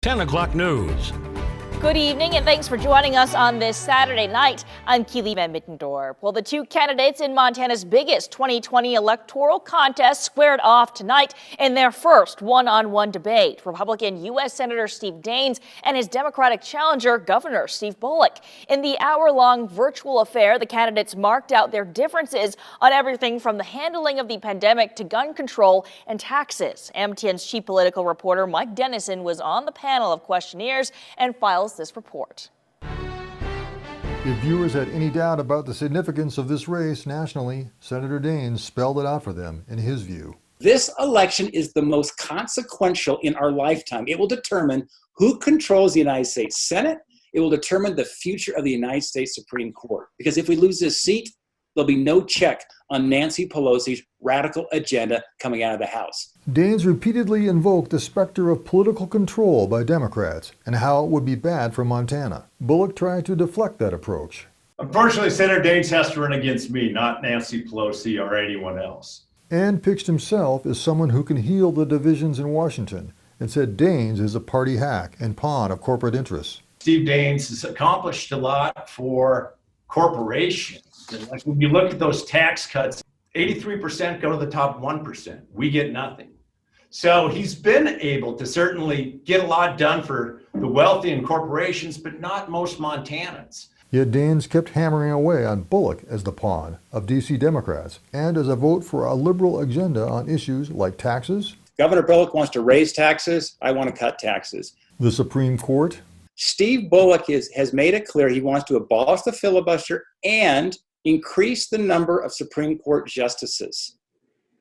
10 o'clock news. Good evening and thanks for joining us on this Saturday night. I'm Keely Van Mittendorp. Well, the two candidates in Montana's biggest 2020 electoral contest squared off tonight in their first one-on-one debate. Republican U.S. Senator Steve Daines and his Democratic challenger, Governor Steve Bullock. In the hour-long virtual affair, the candidates marked out their differences on everything from the handling of the pandemic to gun control and taxes. MTN's chief political reporter Mike Dennison was on the panel of questionnaires and files this report. If viewers had any doubt about the significance of this race nationally, Senator Daines spelled it out for them in his view. This election is the most consequential in our lifetime. It will determine who controls the United States Senate. It will determine the future of the United States Supreme Court. Because if we lose this seat, there'll be no check on Nancy Pelosi's radical agenda coming out of the House. Daines repeatedly invoked the specter of political control by Democrats and how it would be bad for Montana. Bullock tried to deflect that approach. Unfortunately, Senator Daines has to run against me, not Nancy Pelosi or anyone else. And pitched himself as someone who can heal the divisions in Washington and said Daines is a party hack and pawn of corporate interests. Steve Daines has accomplished a lot for corporations. And like when you look at those tax cuts, 83% go to the top 1%. We get nothing. So he's been able to certainly get a lot done for the wealthy and corporations, but not most Montanans. Yet Daines kept hammering away on Bullock as the pawn of D.C. Democrats and as a vote for a liberal agenda on issues like taxes. Governor Bullock wants to raise taxes. I want to cut taxes. The Supreme Court. Steve Bullock has made it clear he wants to abolish the filibuster and increase the number of Supreme Court justices.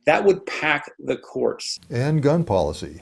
That would pack the courts. And gun policy.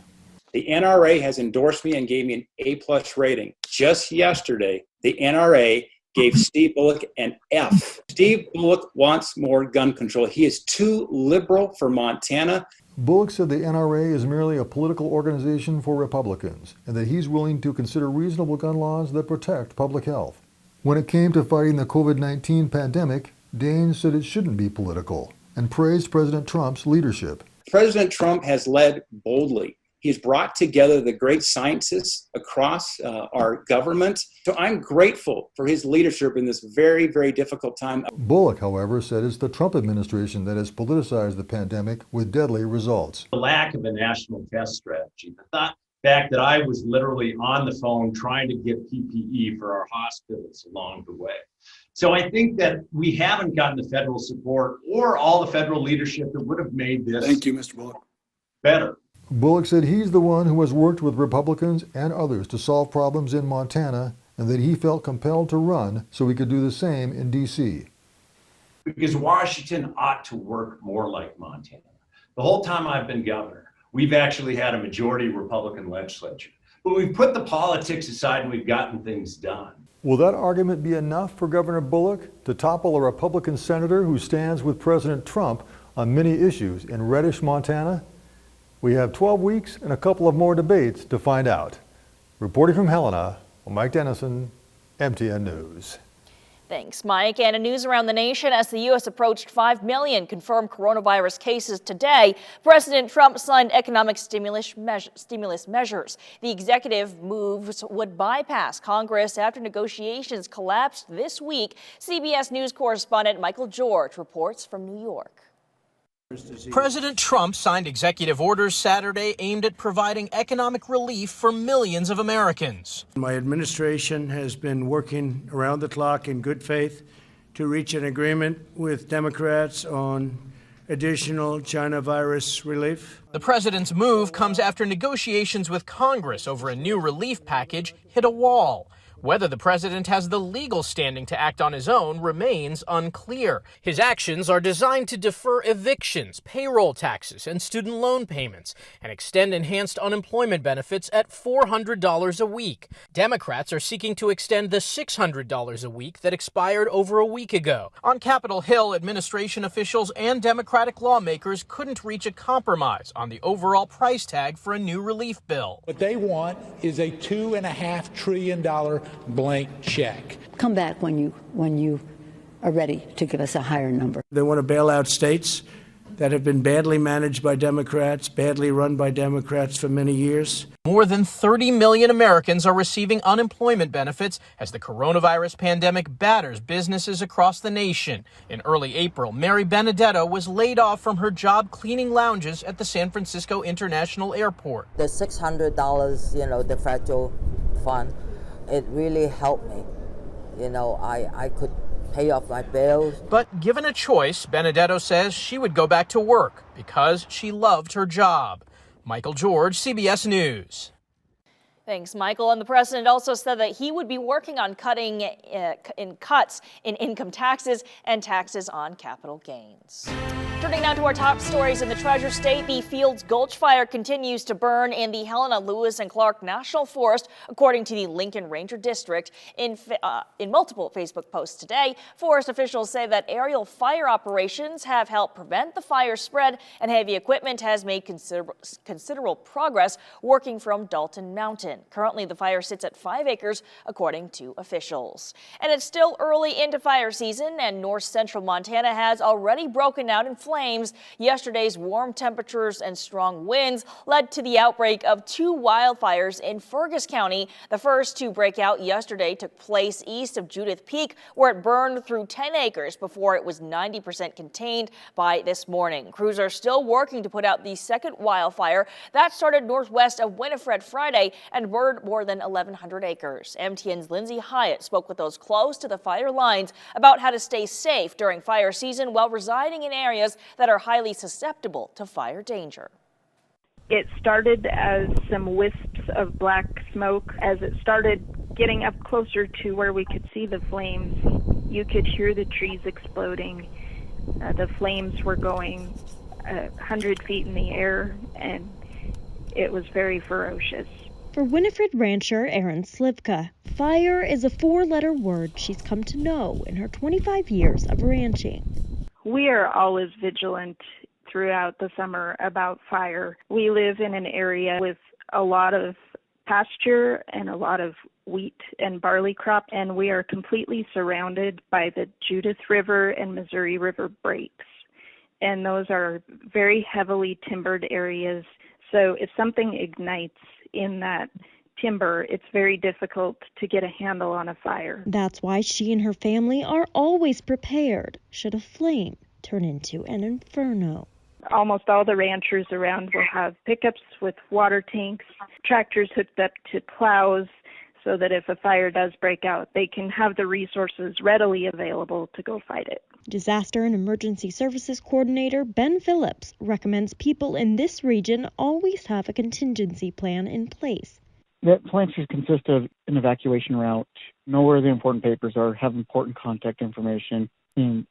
The NRA has endorsed me and gave me an A+ rating. Just yesterday, the NRA gave Steve Bullock an F. Steve Bullock wants more gun control. He is too liberal for Montana. Bullock said the NRA is merely a political organization for Republicans and that he's willing to consider reasonable gun laws that protect public health. When it came to fighting the COVID-19 pandemic, Daines said it shouldn't be political and praised President Trump's leadership. President Trump has led boldly. He's brought together the great scientists across our government. So I'm grateful for his leadership in this very, very difficult time. Bullock, however, said it's the Trump administration that has politicized the pandemic with deadly results. The lack of a national test strategy, the fact that I was literally on the phone trying to get PPE for our hospitals along the way. So I think that we haven't gotten the federal support or all the federal leadership that would have made this Thank you, Mr. Bullock. better. Bullock said he's the one who has worked with Republicans and others to solve problems in Montana and that he felt compelled to run so he could do the same in D.C. Because Washington ought to work more like Montana. The whole time I've been governor, we've actually had a majority Republican legislature. But we've put the politics aside and we've gotten things done. Will that argument be enough for Governor Bullock to topple a Republican senator who stands with President Trump on many issues in reddish Montana? We have 12 weeks and a couple of more debates to find out. Reporting from Helena, Mike Dennison, MTN News. Thanks, Mike. And news around the nation as the U.S. approached 5 million confirmed coronavirus cases today. President Trump signed economic stimulus measures. The executive moves would bypass Congress after negotiations collapsed this week. CBS News correspondent Michael George reports from New York. President Trump signed executive orders Saturday aimed at providing economic relief for millions of Americans. My administration has been working around the clock in good faith to reach an agreement with Democrats on additional China virus relief. The president's move comes after negotiations with Congress over a new relief package hit a wall. Whether the president has the legal standing to act on his own remains unclear. His actions are designed to defer evictions, payroll taxes, and student loan payments, and extend enhanced unemployment benefits at $400 a week. Democrats are seeking to extend the $600 a week that expired over a week ago. On Capitol Hill, administration officials and Democratic lawmakers couldn't reach a compromise on the overall price tag for a new relief bill. What they want is a $2.5 trillion blank check. Come back when you are ready to give us a higher number. They want to bail out states that have been badly managed by Democrats, badly run by Democrats for many years. More than 30 million Americans are receiving unemployment benefits as the coronavirus pandemic batters businesses across the nation. In early April, Mary Benedetto was laid off from her job cleaning lounges at the San Francisco International Airport. The $600, the federal fund, it really helped me. I could pay off my bills. But given a choice, Benedetto says she would go back to work because she loved her job. Michael George, CBS News. Thanks, Michael. And the president also said that he would be working on cutting cuts in income taxes and taxes on capital gains. Turning now to our top stories in the Treasure State, the Fields Gulch fire continues to burn in the Helena, Lewis, and Clark National Forest, according to the Lincoln Ranger District. In multiple Facebook posts today, forest officials say that aerial fire operations have helped prevent the fire spread, and heavy equipment has made considerable progress working from Dalton Mountain. Currently, the fire sits at 5 acres, according to officials. And it's still early into fire season, and north central Montana has already broken out in flames. Yesterday's warm temperatures and strong winds led to the outbreak of 2 wildfires in Fergus County. The first to break out yesterday took place east of Judith Peak, where it burned through 10 acres before it was 90% contained by this morning. Crews are still working to put out the second wildfire that started northwest of Winifred Friday and burned more than 1,100 acres. MTN's Lindsay Hyatt spoke with those close to the fire lines about how to stay safe during fire season while residing in areas that are highly susceptible to fire danger. It started as some wisps of black smoke. As it started getting up closer to where we could see the flames, you could hear the trees exploding. The flames were going 100 feet in the air, and it was very ferocious. For Winifred rancher Erin Slivka, fire is a 4-letter word she's come to know in her 25 years of ranching. We are always vigilant throughout the summer about fire. We live in an area with a lot of pasture and a lot of wheat and barley crop, and we are completely surrounded by the Judith River and Missouri River breaks. And those are very heavily timbered areas. So if something ignites in that timber, it's very difficult to get a handle on a fire. That's why she and her family are always prepared should a flame turn into an inferno. Almost all the ranchers around will have pickups with water tanks, tractors hooked up to plows, so that if a fire does break out, they can have the resources readily available to go fight it. Disaster and Emergency Services Coordinator Ben Phillips recommends people in this region always have a contingency plan in place. That plan should consist of an evacuation route, know where the important papers are, have important contact information, and,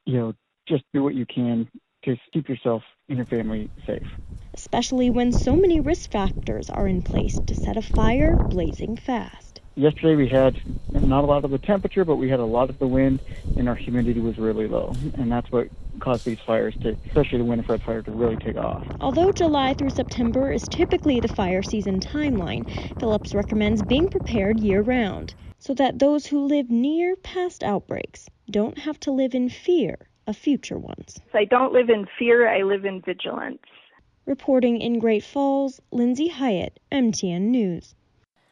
just do what you can to keep yourself and your family safe. Especially when so many risk factors are in place to set a fire blazing fast. Yesterday we had not a lot of the temperature, but we had a lot of the wind, and our humidity was really low. And that's what caused these fires especially the Winifred fire, to really take off. Although July through September is typically the fire season timeline, Phillips recommends being prepared year-round so that those who live near past outbreaks don't have to live in fear of future ones. I don't live in fear, I live in vigilance. Reporting in Great Falls, Lindsay Hyatt, MTN News.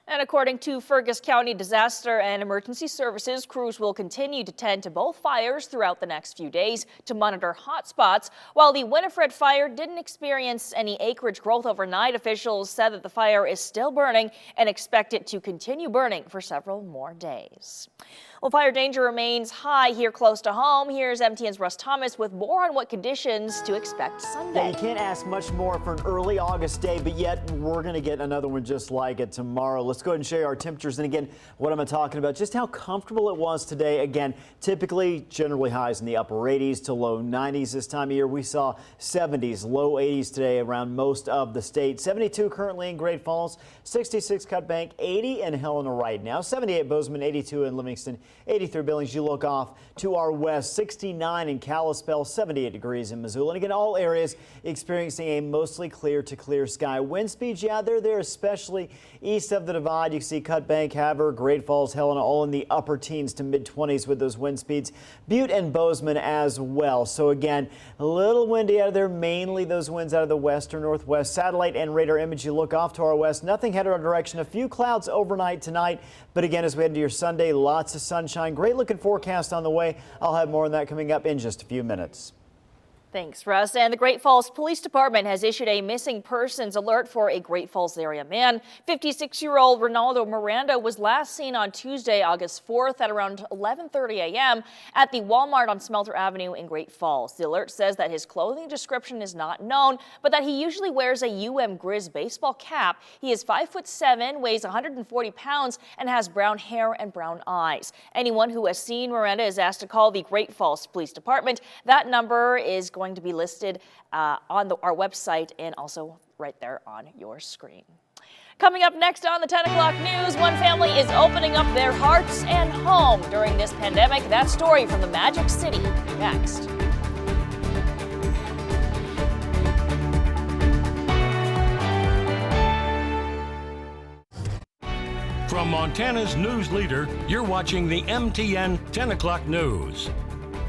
And according to Fergus County Disaster and Emergency Services, crews will continue to tend to both fires throughout the next few days to monitor hot spots. While the Winifred fire didn't experience any acreage growth overnight, officials said that the fire is still burning and expect it to continue burning for several more days. Well, fire danger remains high here close to home. Here's MTN's Russ Thomas with more on what conditions to expect Sunday. Yeah, you can't ask much more for an early August day, but yet we're going to get another one just like it tomorrow. Let's go ahead and show you our temperatures. And again, what am I talking about? Just how comfortable it was today. Again, typically generally highs in the upper 80s to low 90s this time of year. We saw 70s, low 80s today around most of the state. 72 currently in Great Falls, 66 Cut Bank, 80 in Helena right now, 78 Bozeman, 82 in Livingston, 83 Billings. You look off to our west, 69 in Kalispell, 78 degrees in Missoula. And again, all areas experiencing a mostly clear to clear sky. Wind speeds, yeah, they're there, especially east of the Divide. Divide. You can see Cut Bank, Havre, Great Falls, Helena all in the upper teens to mid-20s with those wind speeds. Butte and Bozeman as well. So again, a little windy out of there, mainly those winds out of the west or northwest. Satellite and radar image, you look off to our west, nothing headed our direction. A few clouds overnight tonight, but again, as we head into your Sunday, lots of sunshine. Great looking forecast on the way. I'll have more on that coming up in just a few minutes. Thanks, Russ. And the Great Falls Police Department has issued a missing persons alert for a Great Falls area man. 56-year-old Ronaldo Miranda was last seen on Tuesday, August 4th at around 11:30 a.m. at the Walmart on Smelter Avenue in Great Falls. The alert says that his clothing description is not known, but that he usually wears a Grizz baseball cap. He is 5'7", weighs 140 pounds, and has brown hair and brown eyes. Anyone who has seen Miranda is asked to call the Great Falls Police Department. That number is going to be listed on our website and also right there on your screen. Coming up next on the 10 o'clock news, one family is opening up their hearts and home during this pandemic. That story from the Magic City next. From Montana's news leader, you're watching the MTN 10 o'clock news.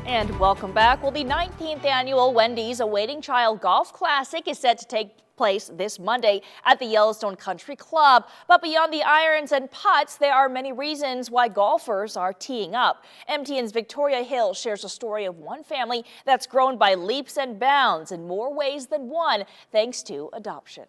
And welcome back. Well, the 19th annual Wendy's A Waiting Child Golf Classic is set to take place this Monday at the Yellowstone Country Club. But beyond the irons and putts, there are many reasons why golfers are teeing up. MTN's Victoria Hill shares a story of one family that's grown by leaps and bounds in more ways than one, thanks to adoption.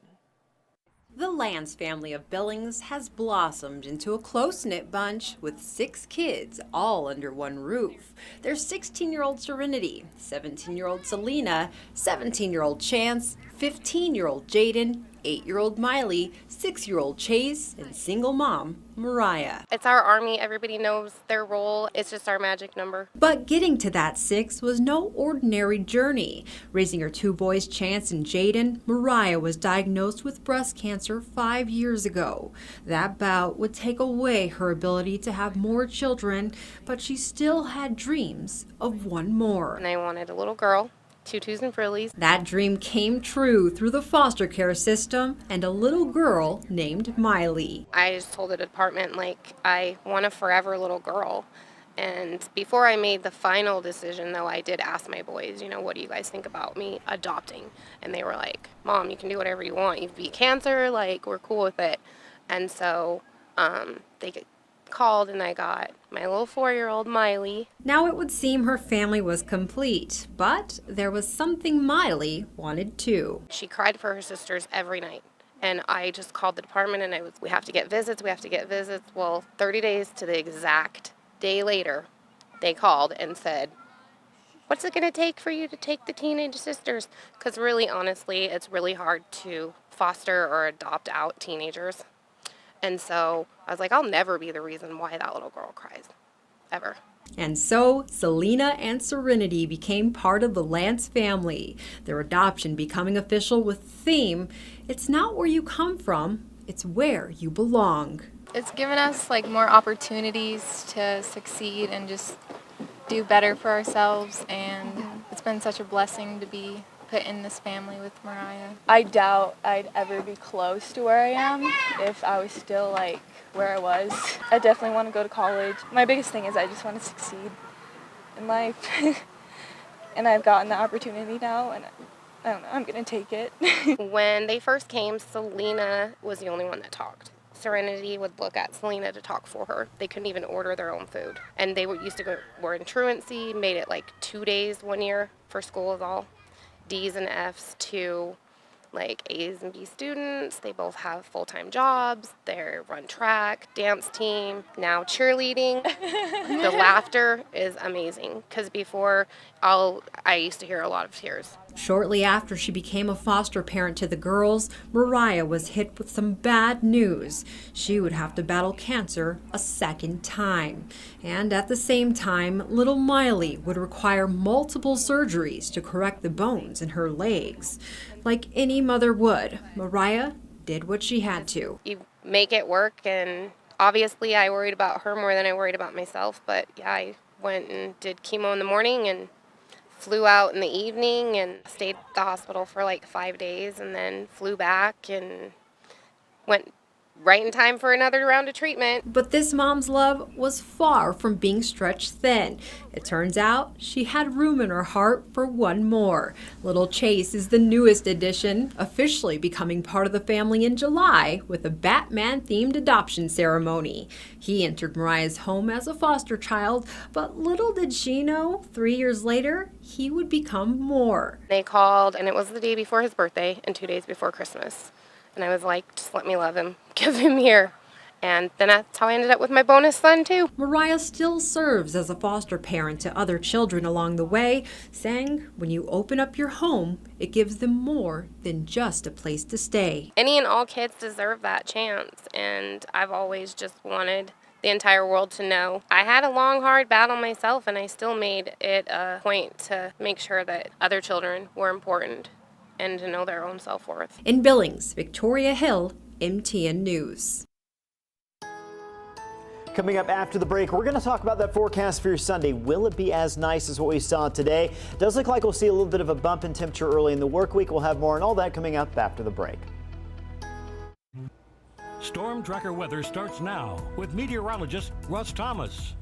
The Lance family of Billings has blossomed into a close-knit bunch with 6 kids, all under one roof. There's 16-year-old Serenity, 17-year-old Selena, 17-year-old Chance, 15-year-old Jaden, 8-year-old Miley, 6-year-old Chase, and single mom Mariah. It's our army. Everybody knows their role. It's just our magic number. But getting to that 6 was no ordinary journey. Raising her 2 boys, Chance and Jaden, Mariah was diagnosed with breast cancer 5 years ago. That bout would take away her ability to have more children, but she still had dreams of one more. And I wanted a little girl. Tutus and frillies. That dream came true through the foster care system and a little girl named Miley. I just told the department, like, I want a forever little girl. And before I made the final decision, though, I did ask my boys, you know, what do you guys think about me adopting? And they were like, Mom, you can do whatever you want. You've beat cancer, like, we're cool with it. And so they called and I got my little 4-year-old Miley. Now it would seem her family was complete, but there was something Miley wanted too. She cried for her sisters every night. And I just called the department and we have to get visits, we have to get visits. Well, 30 days to the exact day later, they called and said, what's it going to take for you to take the teenage sisters? Because really, honestly, it's really hard to foster or adopt out teenagers. And so I was like, I'll never be the reason why that little girl cries, ever. And so Selena and Serenity became part of the Lance family, their adoption becoming official with the theme, it's not where you come from, it's where you belong. It's given us like more opportunities to succeed and just do better for ourselves, and it's been such a blessing to be put in this family with Mariah. I doubt I'd ever be close to where I am if I was still like where I was. I definitely want to go to college. My biggest thing is I just want to succeed in life. And I've gotten the opportunity now, and I don't know, I'm going to take it. When they first came, Selena was the only one that talked. Serenity would look at Selena to talk for her. They couldn't even order their own food. And they were in truancy, made it like 2 days one year for school is all. D's and F's to like A's and B students. They both have full-time jobs. They run track, dance team, now cheerleading. The laughter is amazing because before I used to hear a lot of tears. Shortly after she became a foster parent to the girls, Mariah was hit with some bad news. She would have to battle cancer a second time. And at the same time, little Miley would require multiple surgeries to correct the bones in her legs. Like any mother would, Mariah did what she had to. You make it work, and obviously I worried about her more than I worried about myself, but yeah, I went and did chemo in the morning and flew out in the evening and stayed at the hospital for like 5 days and then flew back and went right in time for another round of treatment. But this mom's love was far from being stretched thin. It turns out she had room in her heart for one more. Little Chase is the newest addition, officially becoming part of the family in July with a Batman-themed adoption ceremony. He entered Mariah's home as a foster child, but little did she know, 3 years later, he would become more. They called, and it was the day before his birthday and 2 days before Christmas. And I was like, just let me love him, give him here. And then that's how I ended up with my bonus son, too. Mariah still serves as a foster parent to other children along the way, saying when you open up your home, it gives them more than just a place to stay. Any and all kids deserve that chance, and I've always just wanted the entire world to know. I had a long, hard battle myself, and I still made it a point to make sure that other children were important and to know their own self-worth. In Billings, Victoria Hill, MTN News. Coming up after the break, we're going to talk about that forecast for your Sunday. Will it be as nice as what we saw today? Does look like we'll see a little bit of a bump in temperature early in the work week. We'll have more on all that coming up after the break. Storm Tracker weather starts now with meteorologist Russ Thomas.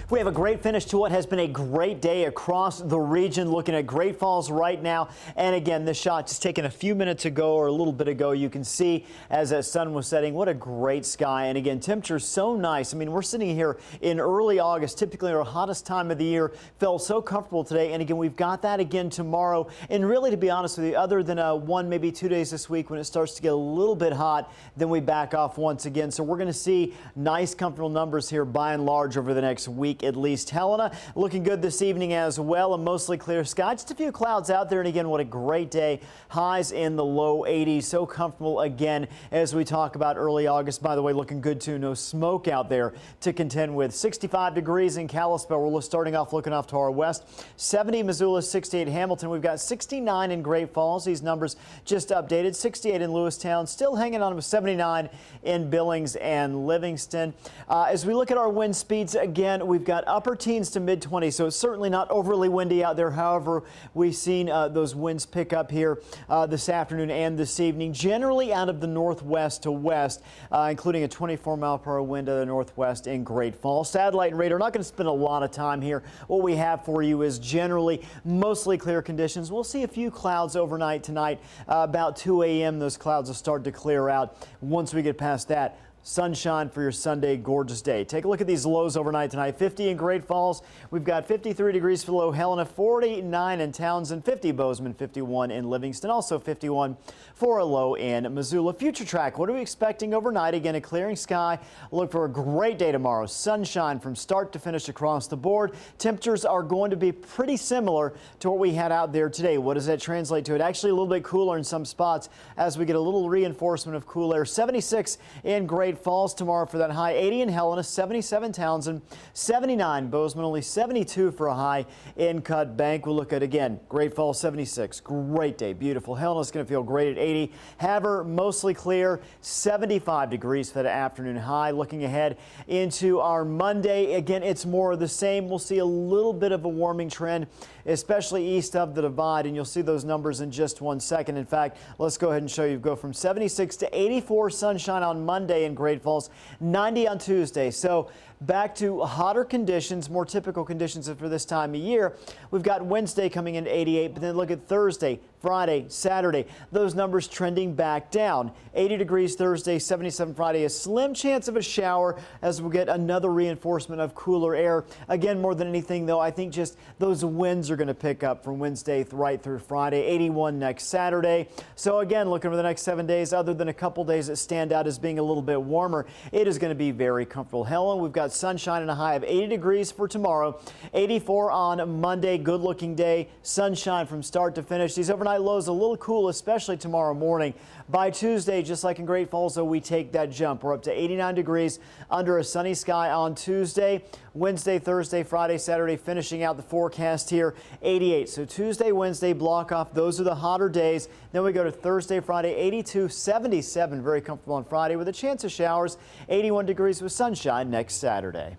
We have a great finish to what has been a great day across the region. Looking at Great Falls right now. And again, this shot just taken a few minutes ago or a little bit ago. You can see as that sun was setting, what a great sky. And again, temperature so nice. I mean, we're sitting here in early August, typically our hottest time of the year. Felt so comfortable today. And again, we've got that again tomorrow. And really, to be honest with you, other than 1, maybe 2 days this week when it starts to get a little bit hot, then we back off once again. So we're going to see nice, comfortable numbers here by and large over the next week at least. Helena looking good this evening as well, a mostly clear sky. Just a few clouds out there, and again, what a great day. Highs in the low 80s. So comfortable again as we talk about early August. By the way, looking good too. No smoke out there to contend with. 65 degrees in Kalispell. We're starting off looking off to our west. 70 Missoula, 68 Hamilton. We've got 69 in Great Falls. These numbers just updated. 68 in Lewistown. Still hanging on with 79 in Billings and Livingston. As we look at our wind speeds again, we've got upper teens to mid 20s, so it's certainly not overly windy out there. However, we've seen those winds pick up here this afternoon and this evening, generally out of the northwest to west, including a 24-mile-per-hour wind out of the northwest in Great Falls. Satellite and radar, not going to spend a lot of time here. What we have for you is generally mostly clear conditions. We'll see a few clouds overnight tonight. About 2 a.m. those clouds will start to clear out. Once we get past that, sunshine for your Sunday, gorgeous day. Take a look at these lows overnight tonight. 50 in Great Falls. We've got 53 degrees for low Helena, 49 in Townsend, 50 Bozeman, 51 in Livingston, also 51 for a low in Missoula. Future track, what are we expecting overnight? Again, a clearing sky. Look for a great day tomorrow. Sunshine from start to finish across the board. Temperatures are going to be pretty similar to what we had out there today. What does that translate to? It actually a little bit cooler in some spots as we get a little reinforcement of cool air. 76 in Great Falls tomorrow for that high. 80 in Helena, 77 Townsend, 79 Bozeman, only 72 for a high in Cut Bank. We'll look at again Great Falls 76. Great day, beautiful. Helena's going to feel great at 80. Havre mostly clear, 75 degrees for the afternoon high. Looking ahead into our Monday, again it's more of the same. We'll see a little bit of a warming trend, especially east of the divide, and you'll see those numbers in just 1 second. In fact, let's go ahead and show you. Go from 76 to 84 sunshine on Monday in Great Falls, 90 on Tuesday. So back to hotter conditions, more typical conditions for this time of year. We've got Wednesday coming in 88, but then look at Thursday, Friday, Saturday. Those numbers trending back down. 80 degrees Thursday, 77 Friday. A slim chance of a shower as we'll get another reinforcement of cooler air. Again, more than anything, though, I think just those winds are going to pick up from Wednesday right through Friday. 81 next Saturday. So again, looking for the next 7 days, other than a couple days that stand out as being a little bit warmer, it is going to be very comfortable. Helen, we've got sunshine and a high of 80 degrees for tomorrow. 84 on Monday. Good looking day. Sunshine from start to finish. These overnight lows a little cool, especially tomorrow morning. By Tuesday, just like in Great Falls, though, we take that jump. We're up to 89 degrees under a sunny sky on Tuesday. Wednesday, Thursday, Friday, Saturday, finishing out the forecast here, 88. So Tuesday, Wednesday, block off. Those are the hotter days. Then we go to Thursday, Friday, 82, 77. Very comfortable on Friday with a chance of showers. 81 degrees with sunshine next Saturday.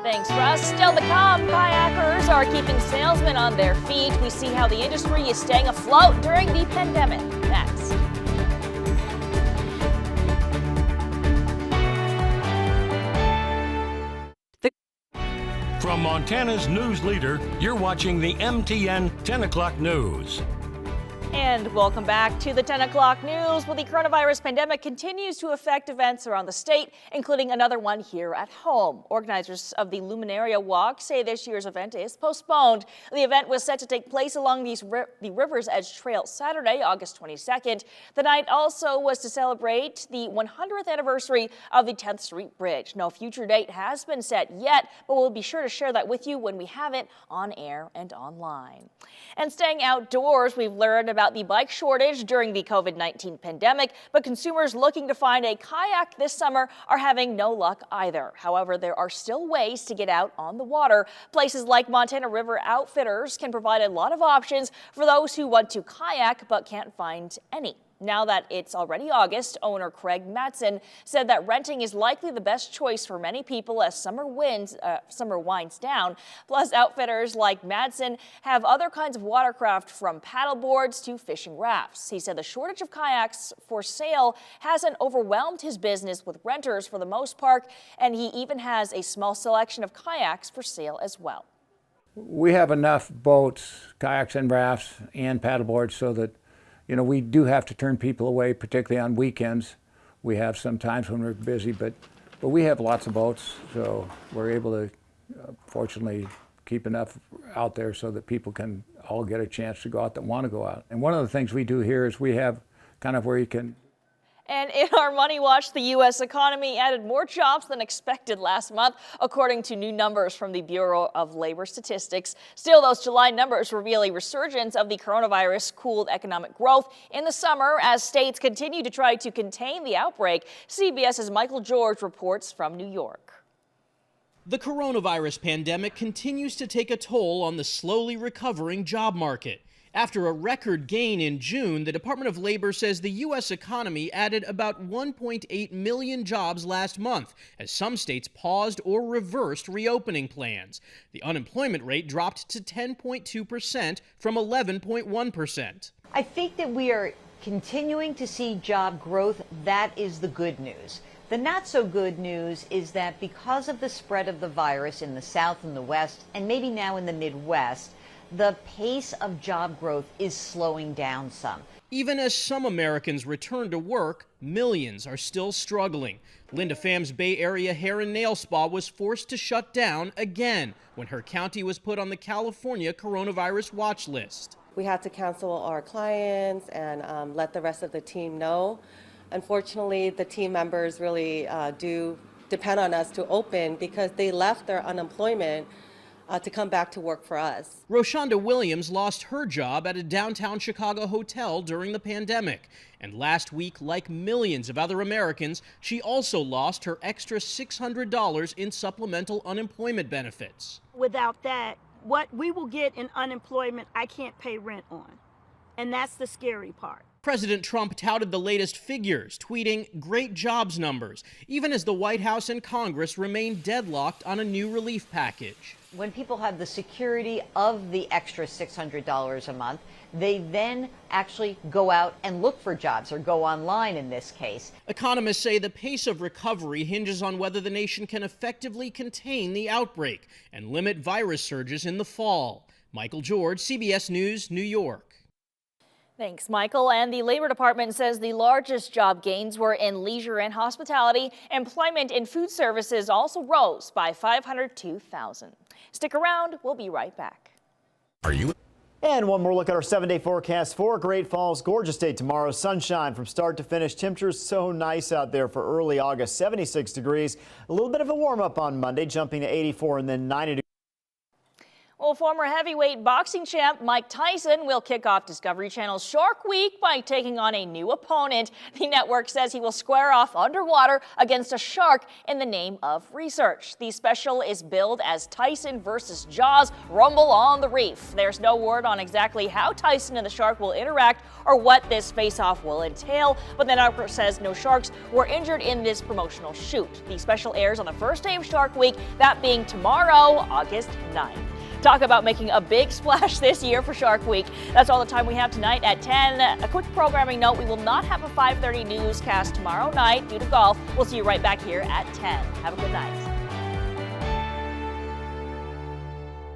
Thanks, Russ. Still to come, kayakers are keeping salesmen on their feet. We see how the industry is staying afloat during the pandemic. Next. From Montana's news leader, you're watching the MTN 10 o'clock news. And welcome back to the 10 o'clock news. Well, the coronavirus pandemic continues to affect events around the state, including another one here at home. Organizers of the Luminaria Walk say this year's event is postponed. The event was set to take place along the River's Edge Trail Saturday, August 22nd. The night also was to celebrate the 100th anniversary of the 10th Street Bridge. No future date has been set yet, but we'll be sure to share that with you when we have it on air and online. And staying outdoors, we've learned about the bike shortage during the COVID-19 pandemic, but consumers looking to find a kayak this summer are having no luck either. However, there are still ways to get out on the water. Places like Montana River Outfitters can provide a lot of options for those who want to kayak but can't find any. Now that it's already August, owner Craig Matson said that renting is likely the best choice for many people as summer winds down. Plus, outfitters like Matson have other kinds of watercraft from paddleboards to fishing rafts. He said the shortage of kayaks for sale hasn't overwhelmed his business with renters for the most part, and he even has a small selection of kayaks for sale as well. We have enough boats, kayaks and rafts and paddleboards so that we do have to turn people away, particularly on weekends. We have some times when we're busy, but we have lots of boats, so we're able to, fortunately, keep enough out there so that people can all get a chance to go out that want to go out. And one of the things we do here is we have kind of where you can. And in our Money Watch, the U.S. economy added more jobs than expected last month, according to new numbers from the Bureau of Labor Statistics. Still, those July numbers reveal a resurgence of the coronavirus-cooled economic growth in the summer as states continue to try to contain the outbreak. CBS's Michael George reports from New York. The coronavirus pandemic continues to take a toll on the slowly recovering job market. After a record gain in June, the Department of Labor says the U.S. economy added about 1.8 million jobs last month, as some states paused or reversed reopening plans. The unemployment rate dropped to 10.2% from 11.1%. I think that we are continuing to see job growth. That is the good news. The not so good news is that because of the spread of the virus in the South and the West, and maybe now in the Midwest, the pace of job growth is slowing down some. Even as some Americans return to work, millions are still struggling. Linda Pham's Bay Area hair and nail spa was forced to shut down again when her county was put on the California coronavirus watch list. We had to cancel our clients and let the rest of the team know. Unfortunately, the team members really do depend on us to open because they left their unemployment to come back to work for us. Roshonda Williams lost her job at a downtown Chicago hotel during the pandemic. And last week, like millions of other Americans, she also lost her extra $600 in supplemental unemployment benefits. Without that, what we will get in unemployment, I can't pay rent on. And that's the scary part. President Trump touted the latest figures, tweeting great jobs numbers, even as the White House and Congress remain deadlocked on a new relief package. When people have the security of the extra $600 a month, they then actually go out and look for jobs, or go online in this case. Economists say the pace of recovery hinges on whether the nation can effectively contain the outbreak and limit virus surges in the fall. Michael George, CBS News, New York. Thanks, Michael. And the Labor Department says the largest job gains were in leisure and hospitality. Employment in food services also rose by 502,000. Stick around. We'll be right back. Are you? And one more look at our 7-day forecast for Great Falls. Gorgeous day tomorrow. Sunshine from start to finish. Temperatures so nice out there for early August. 76 degrees. A little bit of a warm up on Monday, jumping to 84 and then 90 degrees. Well, former heavyweight boxing champ Mike Tyson will kick off Discovery Channel's Shark Week by taking on a new opponent. The network says he will square off underwater against a shark in the name of research. The special is billed as Tyson versus Jaws Rumble on the Reef. There's no word on exactly how Tyson and the shark will interact or what this face-off will entail, but the network says no sharks were injured in this promotional shoot. The special airs on the first day of Shark Week, that being tomorrow, August 9th. Talk about making a big splash this year for Shark Week. That's all the time we have tonight at 10. A quick programming note, we will not have a 5:30 newscast tomorrow night due to golf. We'll see you right back here at 10. Have a good night.